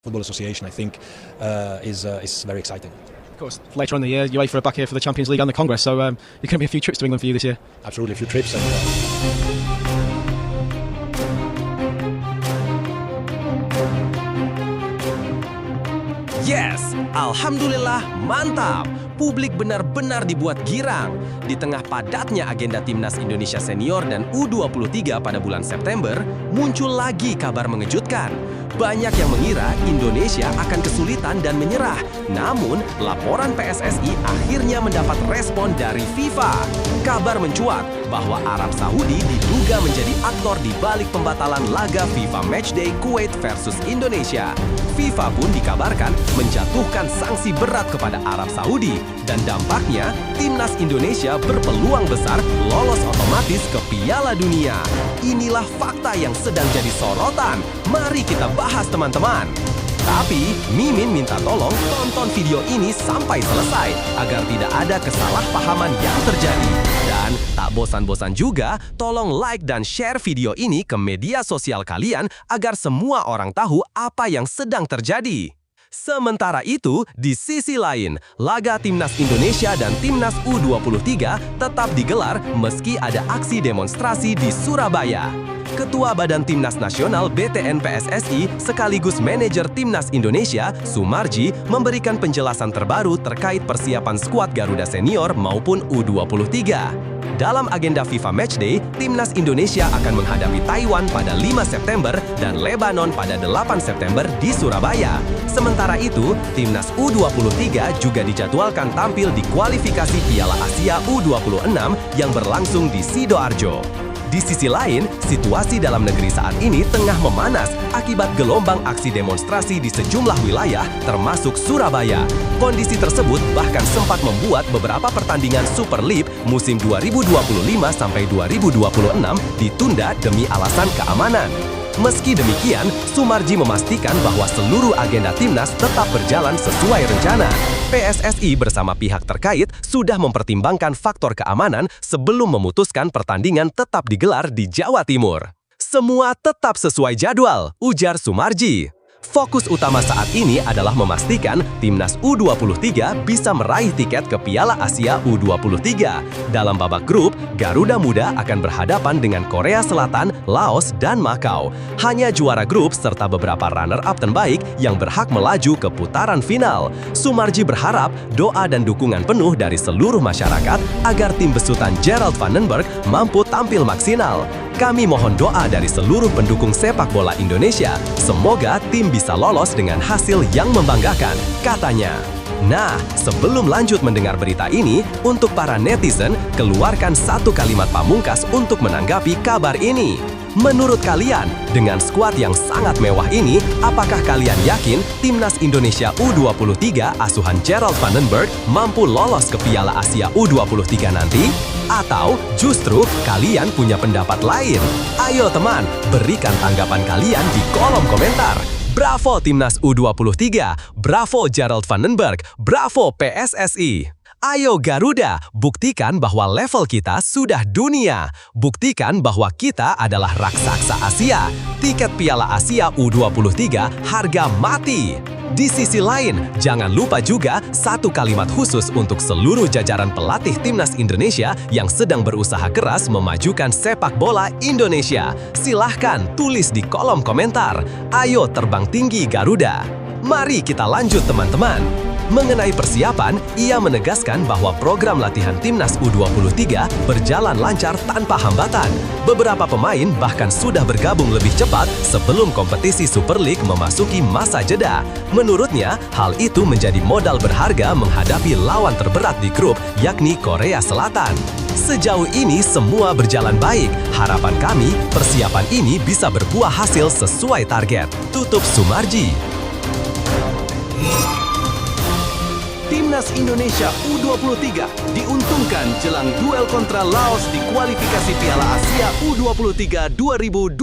Football Association, I think, is very exciting. Of course, later on in the year, UEFA are back here for the Champions League and the Congress, so there can be a few trips to England for you this year. Absolutely, a few trips. And, Yes, Alhamdulillah, mantap. Publik benar-benar dibuat girang. Di tengah padatnya agenda Timnas Indonesia Senior dan U23 pada bulan September, muncul lagi kabar mengejutkan. Banyak yang mengira Indonesia akan kesulitan dan menyerah. Namun, laporan PSSI akhirnya mendapat respon dari FIFA. Kabar mencuat bahwa Arab Saudi diduga menjadi aktor di balik pembatalan laga FIFA Matchday Kuwait versus Indonesia. FIFA pun dikabarkan menjatuhkan sanksi berat kepada Arab Saudi dan dampaknya Timnas Indonesia berpeluang besar lolos otomatis ke Piala Dunia. Inilah fakta yang sedang jadi sorotan. Mari kita bahas teman-teman. Tapi, Mimin minta tolong tonton video ini sampai selesai agar tidak ada kesalahpahaman yang terjadi. Dan tak bosan-bosan juga, tolong like dan share video ini ke media sosial kalian agar semua orang tahu apa yang sedang terjadi. Sementara itu, di sisi lain, laga Timnas Indonesia dan Timnas U23 tetap digelar meski ada aksi demonstrasi di Surabaya. Ketua Badan Timnas Nasional BTN PSSI sekaligus manajer Timnas Indonesia, Sumarji, memberikan penjelasan terbaru terkait persiapan skuad Garuda Senior maupun U23. Dalam agenda FIFA Matchday, Timnas Indonesia akan menghadapi Taiwan pada 5 September dan Lebanon pada 8 September di Surabaya. Sementara itu, Timnas U23 juga dijadwalkan tampil di kualifikasi Piala Asia U26 yang berlangsung di Sidoarjo. Di sisi lain, situasi dalam negeri saat ini tengah memanas akibat gelombang aksi demonstrasi di sejumlah wilayah, termasuk Surabaya. Kondisi tersebut bahkan sempat membuat beberapa pertandingan Super League musim 2025-2026 ditunda demi alasan keamanan. Meski demikian, Sumarji memastikan bahwa seluruh agenda Timnas tetap berjalan sesuai rencana. PSSI bersama pihak terkait sudah mempertimbangkan faktor keamanan sebelum memutuskan pertandingan tetap digelar di Jawa Timur. Semua tetap sesuai jadwal, ujar Sumarji. Fokus utama saat ini adalah memastikan Timnas U23 bisa meraih tiket ke Piala Asia U23. Dalam babak grup, Garuda Muda akan berhadapan dengan Korea Selatan, Laos, dan Makau. Hanya juara grup serta beberapa runner-up terbaik yang berhak melaju ke putaran final. Sumarji berharap doa dan dukungan penuh dari seluruh masyarakat agar tim besutan Gerald Vandenberg mampu tampil maksimal. Kami mohon doa dari seluruh pendukung sepak bola Indonesia. Semoga tim bisa lolos dengan hasil yang membanggakan, katanya. Nah, sebelum lanjut mendengar berita ini, untuk para netizen, keluarkan satu kalimat pamungkas untuk menanggapi kabar ini. Menurut kalian, dengan skuad yang sangat mewah ini, apakah kalian yakin Timnas Indonesia U23 asuhan Gerald Vandenberg mampu lolos ke Piala Asia U23 nanti? Atau justru kalian punya pendapat lain? Ayo teman, berikan tanggapan kalian di kolom komentar. Bravo Timnas U23, bravo Gerald Vandenberg, bravo PSSI. Ayo Garuda, buktikan bahwa level kita sudah dunia. Buktikan bahwa kita adalah raksasa Asia. Tiket Piala Asia U23 harga mati. Di sisi lain, jangan lupa juga satu kalimat khusus untuk seluruh jajaran pelatih Timnas Indonesia yang sedang berusaha keras memajukan sepak bola Indonesia. Silahkan tulis di kolom komentar. Ayo terbang tinggi Garuda. Mari kita lanjut teman-teman. Mengenai persiapan, ia menegaskan bahwa program latihan Timnas U23 berjalan lancar tanpa hambatan. Beberapa pemain bahkan sudah bergabung lebih cepat sebelum kompetisi Super League memasuki masa jeda. Menurutnya, hal itu menjadi modal berharga menghadapi lawan terberat di grup, yakni Korea Selatan. Sejauh ini semua berjalan baik. Harapan kami, persiapan ini bisa berbuah hasil sesuai target. Tutup Sumarji. Timnas Indonesia U23 diuntungkan jelang duel kontra Laos di kualifikasi Piala Asia U23 2026.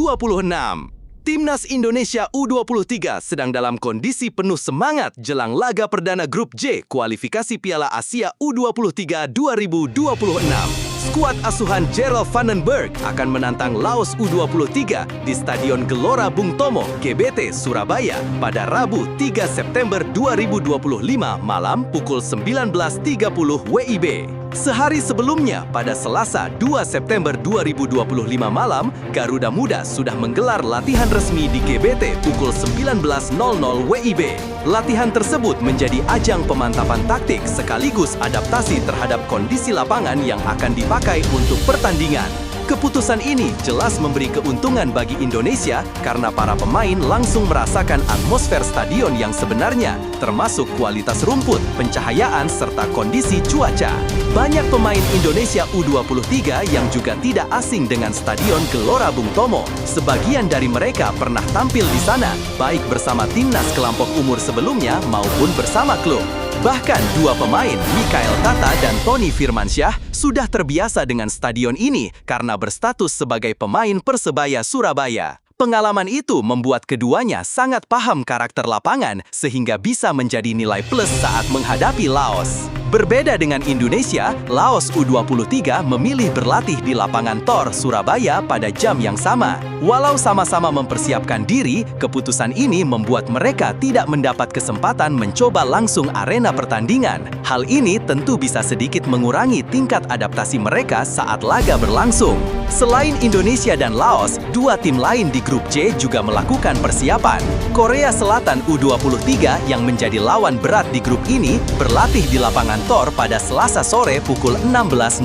Timnas Indonesia U23 sedang dalam kondisi penuh semangat jelang laga perdana grup J kualifikasi Piala Asia U23 2026. skuad asuhan Gerald Vandenberg akan menantang Laos U23 di Stadion Gelora Bung Tomo, GBT, Surabaya pada Rabu 3 September 2025 malam pukul 19.30 WIB. Sehari sebelumnya, pada Selasa 2 September 2025 malam, Garuda Muda sudah menggelar latihan resmi di GBT pukul 19.00 WIB. Latihan tersebut menjadi ajang pemantapan taktik sekaligus adaptasi terhadap kondisi lapangan yang akan dipakai untuk pertandingan. Keputusan ini jelas memberi keuntungan bagi Indonesia karena para pemain langsung merasakan atmosfer stadion yang sebenarnya, termasuk kualitas rumput, pencahayaan, serta kondisi cuaca. Banyak pemain Indonesia U23 yang juga tidak asing dengan Stadion Gelora Bung Tomo. Sebagian dari mereka pernah tampil di sana, baik bersama timnas kelompok umur sebelumnya maupun bersama klub. Bahkan dua pemain, Mikael Tata dan Tony Firmansyah, sudah terbiasa dengan stadion ini karena berstatus sebagai pemain Persebaya Surabaya. Pengalaman itu membuat keduanya sangat paham karakter lapangan sehingga bisa menjadi nilai plus saat menghadapi Laos. Berbeda dengan Indonesia, Laos U23 memilih berlatih di lapangan Tor, Surabaya pada jam yang sama. Walau sama-sama mempersiapkan diri, keputusan ini membuat mereka tidak mendapat kesempatan mencoba langsung arena pertandingan. Hal ini tentu bisa sedikit mengurangi tingkat adaptasi mereka saat laga berlangsung. Selain Indonesia dan Laos, dua tim lain di grup C juga melakukan persiapan. Korea Selatan U23 yang menjadi lawan berat di grup ini berlatih di lapangan Tor pada Selasa sore pukul 16.00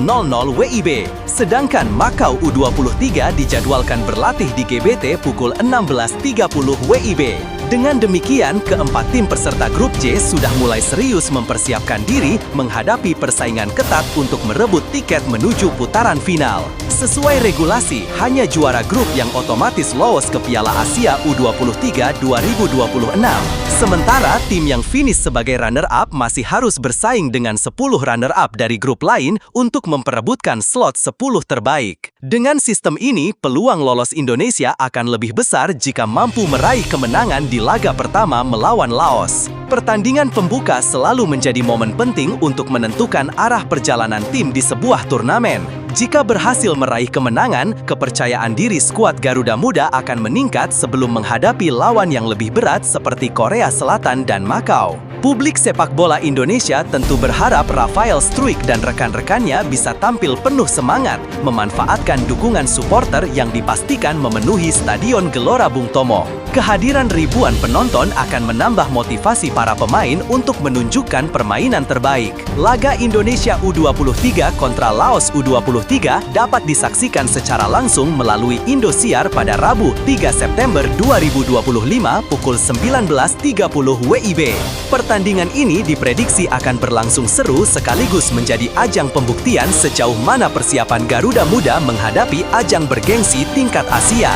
WIB. Sedangkan Macau U23 dijadwalkan berlatih di GBT pukul 16.30 WIB. Dengan demikian, keempat tim peserta grup C sudah mulai serius mempersiapkan diri menghadapi persaingan ketat untuk merebut tiket menuju putaran final. Sesuai regulasi, hanya juara grup yang otomatis lolos ke Piala Asia U23 2026. Sementara tim yang finish sebagai runner-up masih harus bersaing dengan 10 runner-up dari grup lain untuk memperebutkan slot 10 terbaik. Dengan sistem ini, peluang lolos Indonesia akan lebih besar jika mampu meraih kemenangan di laga pertama melawan Laos. Pertandingan pembuka selalu menjadi momen penting untuk menentukan arah perjalanan tim di sebuah turnamen. Jika berhasil meraih kemenangan, kepercayaan diri skuad Garuda Muda akan meningkat sebelum menghadapi lawan yang lebih berat seperti Korea Selatan dan Macau. Publik sepak bola Indonesia tentu berharap Rafael Struijk dan rekan-rekannya bisa tampil penuh semangat, memanfaatkan dukungan supporter yang dipastikan memenuhi Stadion Gelora Bung Tomo. Kehadiran ribuan penonton akan menambah motivasi para pemain untuk menunjukkan permainan terbaik. Laga Indonesia U23 kontra Laos U23 dapat disaksikan secara langsung melalui Indosiar pada Rabu 3 September 2025 pukul 19.30 WIB. Pertandingan ini diprediksi akan berlangsung seru sekaligus menjadi ajang pembuktian sejauh mana persiapan Garuda Muda menghadapi ajang bergengsi tingkat Asia.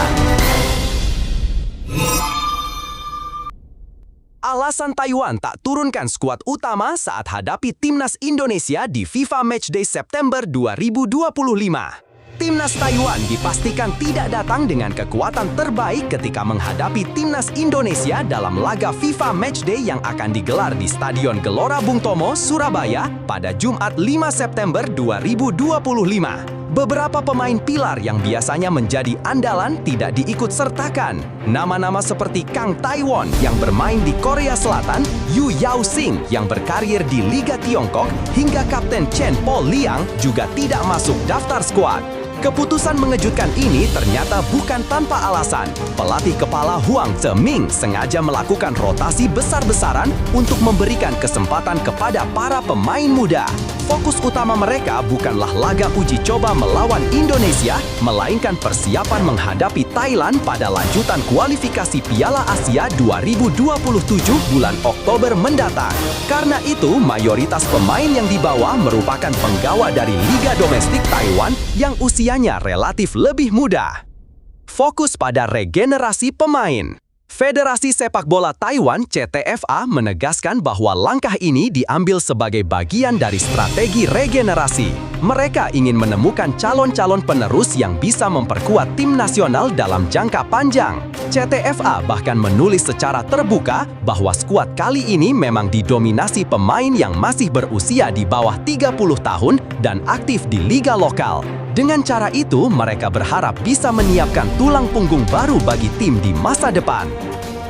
Alasan Taiwan tak turunkan skuad utama saat hadapi timnas Indonesia di FIFA Matchday September 2025. Timnas Taiwan dipastikan tidak datang dengan kekuatan terbaik ketika menghadapi timnas Indonesia dalam laga FIFA Matchday yang akan digelar di Stadion Gelora Bung Tomo, Surabaya pada Jumat 5 September 2025. Beberapa pemain pilar yang biasanya menjadi andalan tidak diikut sertakan. Nama-nama seperti Kang Tae-won yang bermain di Korea Selatan, Yu Yao-sing yang berkarir di Liga Tiongkok, hingga Kapten Chen Po Liang juga tidak masuk daftar skuad. Keputusan mengejutkan ini ternyata bukan tanpa alasan. Pelatih kepala Huang Zheming sengaja melakukan rotasi besar-besaran untuk memberikan kesempatan kepada para pemain muda. Fokus utama mereka bukanlah laga uji coba melawan Indonesia, melainkan persiapan menghadapi Thailand pada lanjutan kualifikasi Piala Asia 2027 bulan Oktober mendatang. Karena itu, mayoritas pemain yang dibawa merupakan penggawa dari Liga Domestik Taiwan yang usianya relatif lebih muda. Fokus pada regenerasi pemain. Federasi Sepak Bola Taiwan (CTFA) menegaskan bahwa langkah ini diambil sebagai bagian dari strategi regenerasi. Mereka ingin menemukan calon-calon penerus yang bisa memperkuat tim nasional dalam jangka panjang. CTFA bahkan menulis secara terbuka bahwa skuad kali ini memang didominasi pemain yang masih berusia di bawah 30 tahun dan aktif di liga lokal. Dengan cara itu, mereka berharap bisa menyiapkan tulang punggung baru bagi tim di masa depan.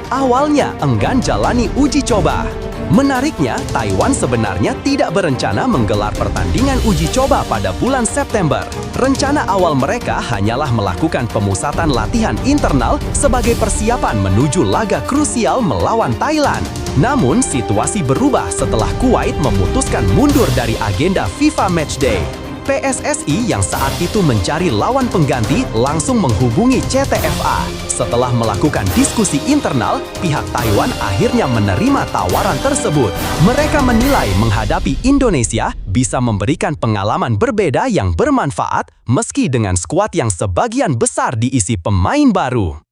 Awalnya enggan jalani uji coba. Menariknya, Taiwan sebenarnya tidak berencana menggelar pertandingan uji coba pada bulan September. Rencana awal mereka hanyalah melakukan pemusatan latihan internal sebagai persiapan menuju laga krusial melawan Thailand. Namun, situasi berubah setelah Kuwait memutuskan mundur dari agenda FIFA Matchday. PSSI yang saat itu mencari lawan pengganti langsung menghubungi CTFA. Setelah melakukan diskusi internal, pihak Taiwan akhirnya menerima tawaran tersebut. Mereka menilai menghadapi Indonesia bisa memberikan pengalaman berbeda yang bermanfaat meski dengan skuad yang sebagian besar diisi pemain baru.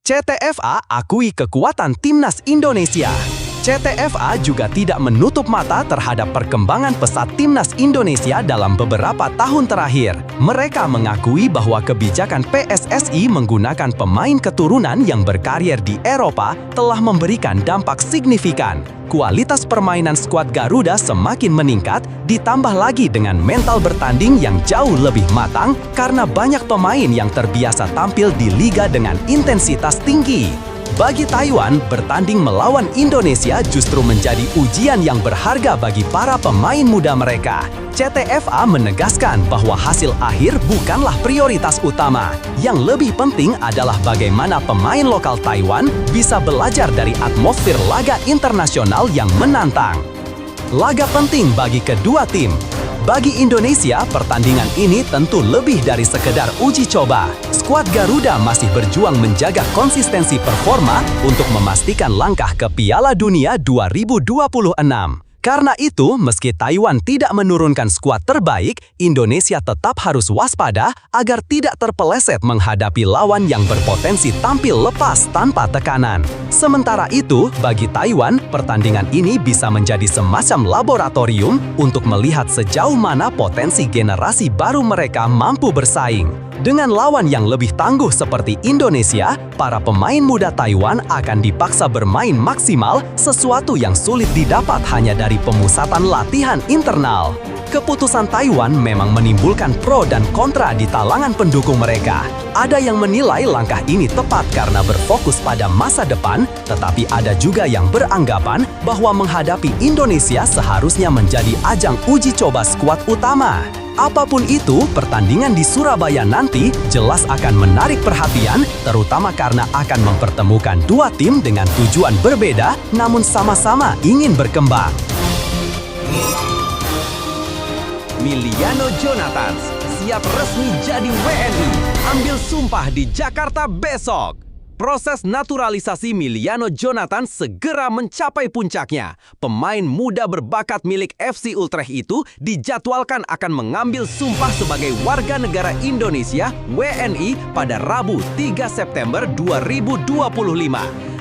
CTFA akui kekuatan timnas Indonesia. CTFA juga tidak menutup mata terhadap perkembangan pesat timnas Indonesia dalam beberapa tahun terakhir. Mereka mengakui bahwa kebijakan PSSI menggunakan pemain keturunan yang berkarier di Eropa telah memberikan dampak signifikan. Kualitas permainan skuad Garuda semakin meningkat, ditambah lagi dengan mental bertanding yang jauh lebih matang karena banyak pemain yang terbiasa tampil di liga dengan intensitas tinggi. Bagi Taiwan, bertanding melawan Indonesia justru menjadi ujian yang berharga bagi para pemain muda mereka. CTFA menegaskan bahwa hasil akhir bukanlah prioritas utama. Yang lebih penting adalah bagaimana pemain lokal Taiwan bisa belajar dari atmosfer laga internasional yang menantang. Laga penting bagi kedua tim. Bagi Indonesia, pertandingan ini tentu lebih dari sekedar uji coba. Skuad Garuda masih berjuang menjaga konsistensi performa untuk memastikan langkah ke Piala Dunia 2026. Karena itu, meski Taiwan tidak menurunkan skuad terbaik, Indonesia tetap harus waspada agar tidak terpeleset menghadapi lawan yang berpotensi tampil lepas tanpa tekanan. Sementara itu, bagi Taiwan, pertandingan ini bisa menjadi semacam laboratorium untuk melihat sejauh mana potensi generasi baru mereka mampu bersaing. Dengan lawan yang lebih tangguh seperti Indonesia, para pemain muda Taiwan akan dipaksa bermain maksimal, sesuatu yang sulit didapat hanya dari pemusatan latihan internal. Keputusan Taiwan memang menimbulkan pro dan kontra di kalangan pendukung mereka. Ada yang menilai langkah ini tepat karena berfokus pada masa depan, tetapi ada juga yang beranggapan bahwa menghadapi Indonesia seharusnya menjadi ajang uji coba skuad utama. Apapun itu, pertandingan di Surabaya nanti jelas akan menarik perhatian, terutama karena akan mempertemukan dua tim dengan tujuan berbeda, namun sama-sama ingin berkembang. Miliano Jonathans siap resmi jadi WNI, ambil sumpah di Jakarta besok. Proses naturalisasi Miliano Jonathans segera mencapai puncaknya. Pemain muda berbakat milik FC Utrecht itu dijadwalkan akan mengambil sumpah sebagai warga negara Indonesia WNI pada Rabu 3 September 2025.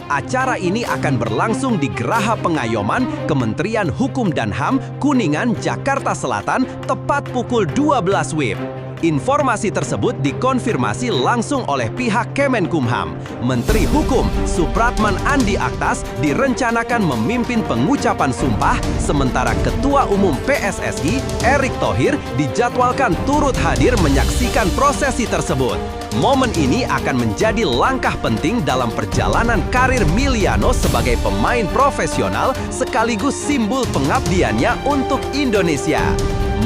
Acara ini akan berlangsung di Geraha Pengayoman Kementerian Hukum dan HAM, Kuningan, Jakarta Selatan, tepat pukul 12 WIB. Informasi tersebut dikonfirmasi langsung oleh pihak Kemenkumham. Menteri Hukum Supratman Andi Aktas direncanakan memimpin pengucapan sumpah, sementara Ketua Umum PSSI Erick Thohir dijadwalkan turut hadir menyaksikan prosesi tersebut. Momen ini akan menjadi langkah penting dalam perjalanan karir Miliano sebagai pemain profesional sekaligus simbol pengabdiannya untuk Indonesia.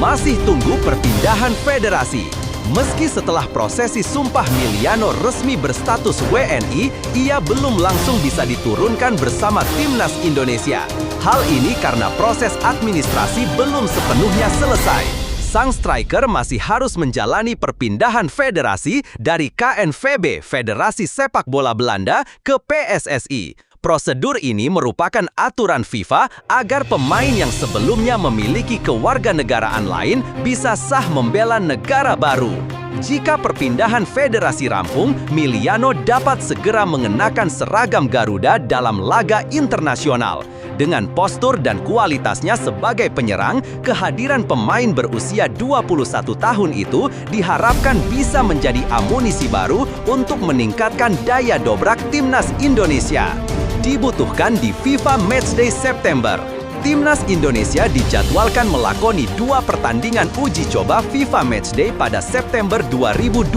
Masih tunggu perpindahan federasi. Meski setelah prosesi sumpah Miliano resmi berstatus WNI, ia belum langsung bisa diturunkan bersama timnas Indonesia. Hal ini karena proses administrasi belum sepenuhnya selesai. Sang striker masih harus menjalani perpindahan federasi dari KNVB, Federasi Sepak Bola Belanda, ke PSSI. Prosedur ini merupakan aturan FIFA agar pemain yang sebelumnya memiliki kewarganegaraan lain bisa sah membela negara baru. Jika perpindahan federasi rampung, Miliano dapat segera mengenakan seragam Garuda dalam laga internasional. Dengan postur dan kualitasnya sebagai penyerang, kehadiran pemain berusia 21 tahun itu diharapkan bisa menjadi amunisi baru untuk meningkatkan daya dobrak timnas Indonesia. Dibutuhkan di FIFA Matchday September. Timnas Indonesia dijadwalkan melakoni 2 pertandingan uji coba FIFA Matchday pada September 2025,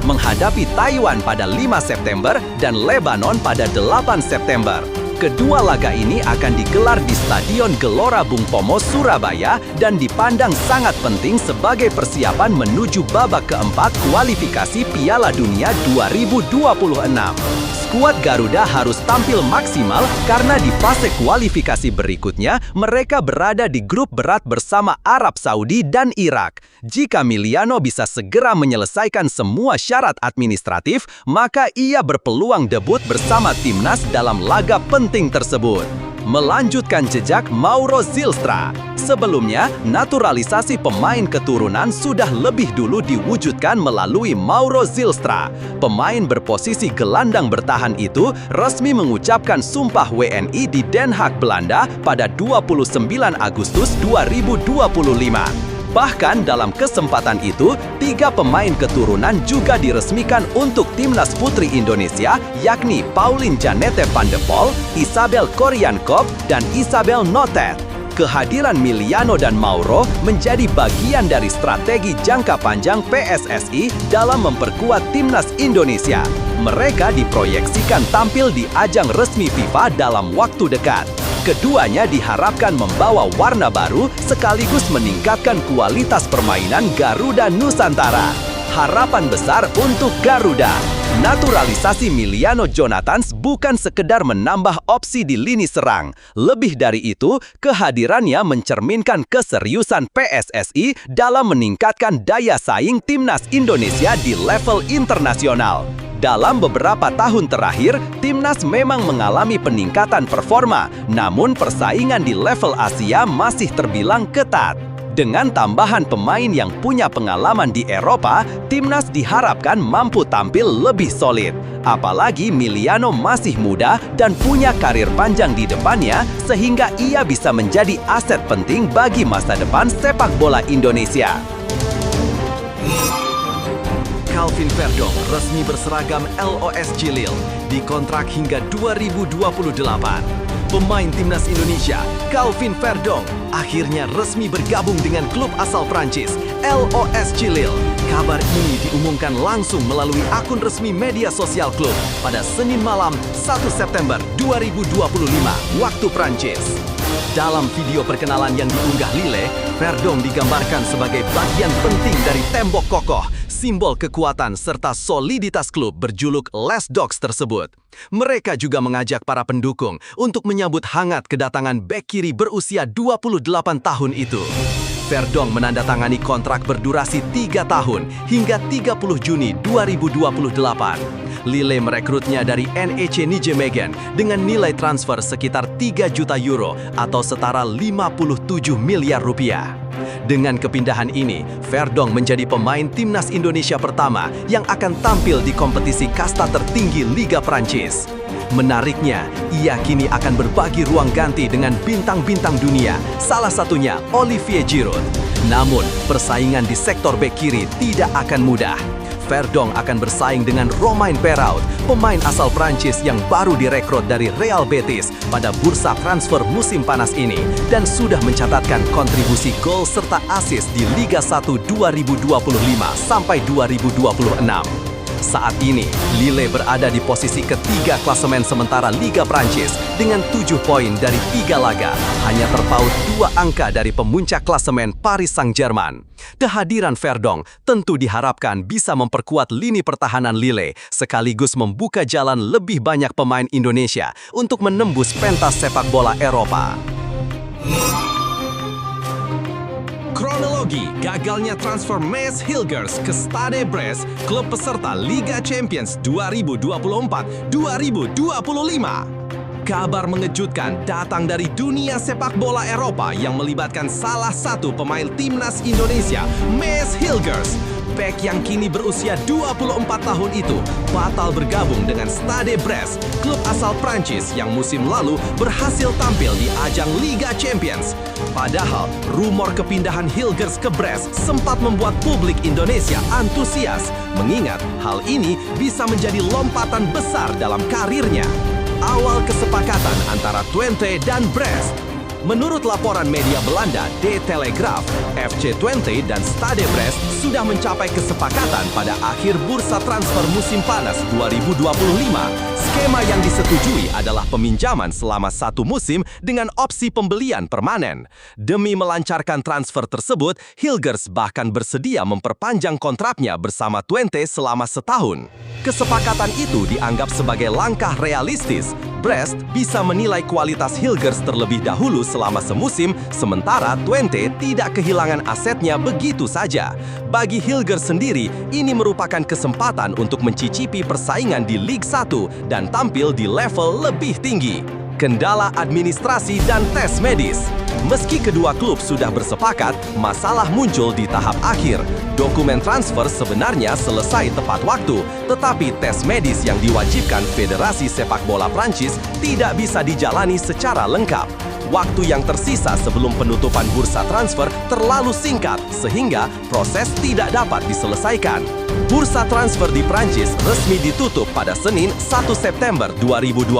menghadapi Taiwan pada 5 September dan Lebanon pada 8 September. Kedua laga ini akan digelar di Stadion Gelora Bung Tomo, Surabaya dan dipandang sangat penting sebagai persiapan menuju babak keempat kualifikasi Piala Dunia 2026. Skuad Garuda harus tampil maksimal karena di fase kualifikasi berikutnya mereka berada di grup berat bersama Arab Saudi dan Irak. Jika Miliano bisa segera menyelesaikan semua syarat administratif, maka ia berpeluang debut bersama timnas dalam laga penting tersebut. Melanjutkan jejak Mauro Zylstra. Sebelumnya, naturalisasi pemain keturunan sudah lebih dulu diwujudkan melalui Mauro Zylstra. Pemain berposisi gelandang bertahan itu resmi mengucapkan sumpah WNI di Den Haag, Belanda pada 29 Agustus 2025. Bahkan dalam kesempatan itu, 3 pemain keturunan juga diresmikan untuk timnas putri Indonesia, yakni Pauline Janette van de Pol, Isabel Koryankov, dan Isabel Notet. Kehadiran Miliano dan Mauro menjadi bagian dari strategi jangka panjang PSSI dalam memperkuat timnas Indonesia. Mereka diproyeksikan tampil di ajang resmi FIFA dalam waktu dekat. Keduanya diharapkan membawa warna baru sekaligus meningkatkan kualitas permainan Garuda Nusantara. Harapan besar untuk Garuda. Naturalisasi Miliano Jonathans bukan sekedar menambah opsi di lini serang. Lebih dari itu, kehadirannya mencerminkan keseriusan PSSI dalam meningkatkan daya saing timnas Indonesia di level internasional. Dalam beberapa tahun terakhir, timnas memang mengalami peningkatan performa, namun persaingan di level Asia masih terbilang ketat. Dengan tambahan pemain yang punya pengalaman di Eropa, timnas diharapkan mampu tampil lebih solid. Apalagi Miliano masih muda dan punya karir panjang di depannya, sehingga ia bisa menjadi aset penting bagi masa depan sepak bola Indonesia. Calvin Verdong resmi berseragam LOS Jilil, dikontrak hingga 2028. Pemain timnas Indonesia, Calvin Verdong, akhirnya resmi bergabung dengan klub asal Prancis, LOS Jilil. Kabar ini diumumkan langsung melalui akun resmi media sosial klub pada Senin malam 1 September 2025, waktu Prancis. Dalam video perkenalan yang diunggah Lille, Verdong digambarkan sebagai bagian penting dari tembok kokoh, simbol kekuatan serta soliditas klub berjuluk Les Dogs tersebut. Mereka juga mengajak para pendukung untuk menyambut hangat kedatangan bek kiri berusia 28 tahun itu. Verdong menandatangani kontrak berdurasi 3 tahun hingga 30 Juni 2028. Lille merekrutnya dari NEC Nijmegen dengan nilai transfer sekitar 3 juta euro atau setara 57 miliar rupiah. Dengan kepindahan ini, Verdong menjadi pemain timnas Indonesia pertama yang akan tampil di kompetisi kasta tertinggi Liga Prancis. Menariknya, ia kini akan berbagi ruang ganti dengan bintang-bintang dunia, salah satunya Olivier Giroud. Namun, persaingan di sektor bek kiri tidak akan mudah. Verdong akan bersaing dengan Romain Perrault, pemain asal Prancis yang baru direkrut dari Real Betis pada bursa transfer musim panas ini dan sudah mencatatkan kontribusi gol serta assist di Liga 1 2025 sampai 2026. Saat ini, Lille berada di posisi ketiga klasemen sementara Liga Prancis dengan 7 poin dari 3 laga, hanya terpaut 2 angka dari pemuncak klasemen Paris Saint-Germain. Kehadiran Verdong tentu diharapkan bisa memperkuat lini pertahanan Lille, sekaligus membuka jalan lebih banyak pemain Indonesia untuk menembus pentas sepak bola Eropa. Kronologi gagalnya transfer Mads Hilgers ke Stade Brest, klub peserta Liga Champions 2024-2025. Kabar mengejutkan datang dari dunia sepak bola Eropa yang melibatkan salah satu pemain timnas Indonesia, Mads Hilgers. Bek yang kini berusia 24 tahun itu batal bergabung dengan Stade Brest, klub asal Prancis yang musim lalu berhasil tampil di ajang Liga Champions. Padahal, rumor kepindahan Hilgers ke Brest sempat membuat publik Indonesia antusias, mengingat hal ini bisa menjadi lompatan besar dalam karirnya. Awal kesepakatan antara Twente dan Brest. Menurut laporan media Belanda De Telegraaf, FC Twente dan Stade Brest sudah mencapai kesepakatan pada akhir bursa transfer musim panas 2025. Skema yang disetujui adalah peminjaman selama 1 musim dengan opsi pembelian permanen. Demi melancarkan transfer tersebut, Hilgers bahkan bersedia memperpanjang kontraknya bersama Twente selama 1 tahun. Kesepakatan itu dianggap sebagai langkah realistis. Brest bisa menilai kualitas Hilgers terlebih dahulu selama semusim, sementara Twente tidak kehilangan asetnya begitu saja. Bagi Hilgers sendiri, ini merupakan kesempatan untuk mencicipi persaingan di Liga 1 dan tampil di level lebih tinggi. Kendala administrasi dan tes medis. Meski kedua klub sudah bersepakat, masalah muncul di tahap akhir. Dokumen transfer sebenarnya selesai tepat waktu, tetapi tes medis yang diwajibkan Federasi Sepak Bola Prancis tidak bisa dijalani secara lengkap. Waktu yang tersisa sebelum penutupan bursa transfer terlalu singkat, sehingga proses tidak dapat diselesaikan. Bursa transfer di Prancis resmi ditutup pada Senin 1 September 2025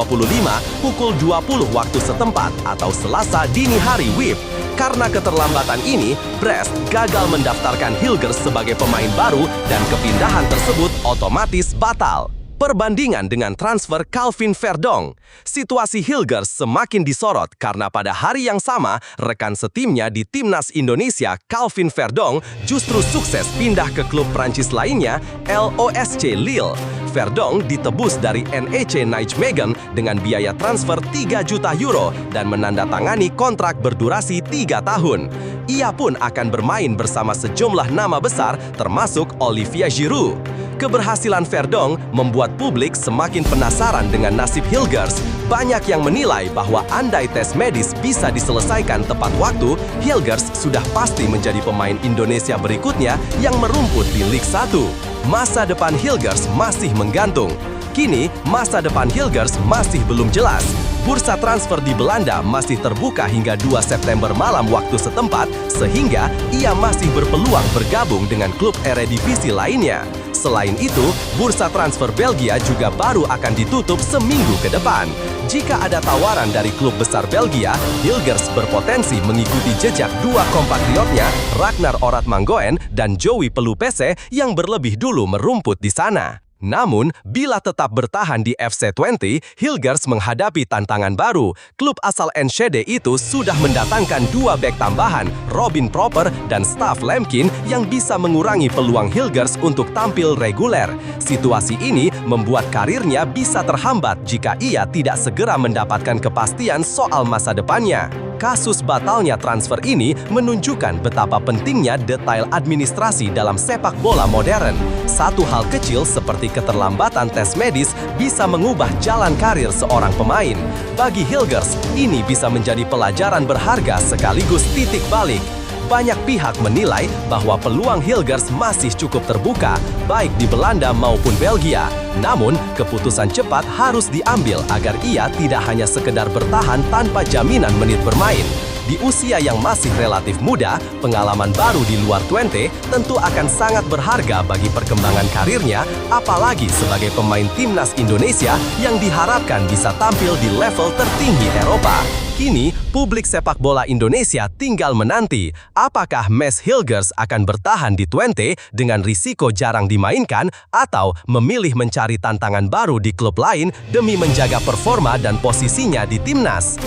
pukul 20 waktu setempat atau Selasa dini hari WIB. Karena keterlambatan ini, Brest gagal mendaftarkan Hilgers sebagai pemain baru dan kepindahan tersebut otomatis batal. Perbandingan dengan transfer Calvin Verdong. Situasi Hilgers semakin disorot karena pada hari yang sama, rekan setimnya di Timnas Indonesia, Calvin Verdong, justru sukses pindah ke klub Prancis lainnya, LOSC Lille. Verdong ditebus dari NEC Nijmegen dengan biaya transfer 3 juta euro dan menandatangani kontrak berdurasi 3 tahun. Ia pun akan bermain bersama sejumlah nama besar termasuk Olivier Giroud. Keberhasilan Verdong membuat publik semakin penasaran dengan nasib Hilgers. Banyak yang menilai bahwa andai tes medis bisa diselesaikan tepat waktu, Hilgers sudah pasti menjadi pemain Indonesia berikutnya yang merumput di Liga 1. Masa depan Hilgers masih menggantung. Kini, masa depan Hilgers masih belum jelas. Bursa transfer di Belanda masih terbuka hingga 2 September malam waktu setempat, sehingga ia masih berpeluang bergabung dengan klub Eredivisie lainnya. Selain itu, bursa transfer Belgia juga baru akan ditutup seminggu ke depan. Jika ada tawaran dari klub besar Belgia, Hilgers berpotensi mengikuti jejak 2 kompatriotnya, Ragnar Oratmangoen dan Joey Pelupese yang berlebih dulu merumput di sana. Namun, bila tetap bertahan di FC Twente, Hilgers menghadapi tantangan baru. Klub asal Enschede itu sudah mendatangkan 2 bek tambahan, Robin Proper dan Staff Lemkin, yang bisa mengurangi peluang Hilgers untuk tampil reguler. Situasi ini membuat karirnya bisa terhambat jika ia tidak segera mendapatkan kepastian soal masa depannya. Kasus batalnya transfer ini menunjukkan betapa pentingnya detail administrasi dalam sepak bola modern. Satu hal kecil seperti keterlambatan tes medis bisa mengubah jalan karir seorang pemain. Bagi Hilgers, ini bisa menjadi pelajaran berharga sekaligus titik balik. Banyak pihak menilai bahwa peluang Hilgers masih cukup terbuka, baik di Belanda maupun Belgia. Namun, keputusan cepat harus diambil agar ia tidak hanya sekedar bertahan tanpa jaminan menit bermain. Di usia yang masih relatif muda, pengalaman baru di luar Twente tentu akan sangat berharga bagi perkembangan karirnya, apalagi sebagai pemain Timnas Indonesia yang diharapkan bisa tampil di level tertinggi Eropa. Kini, publik sepak bola Indonesia tinggal menanti apakah Mads Hilgers akan bertahan di Twente dengan risiko jarang dimainkan atau memilih mencari tantangan baru di klub lain demi menjaga performa dan posisinya di timnas.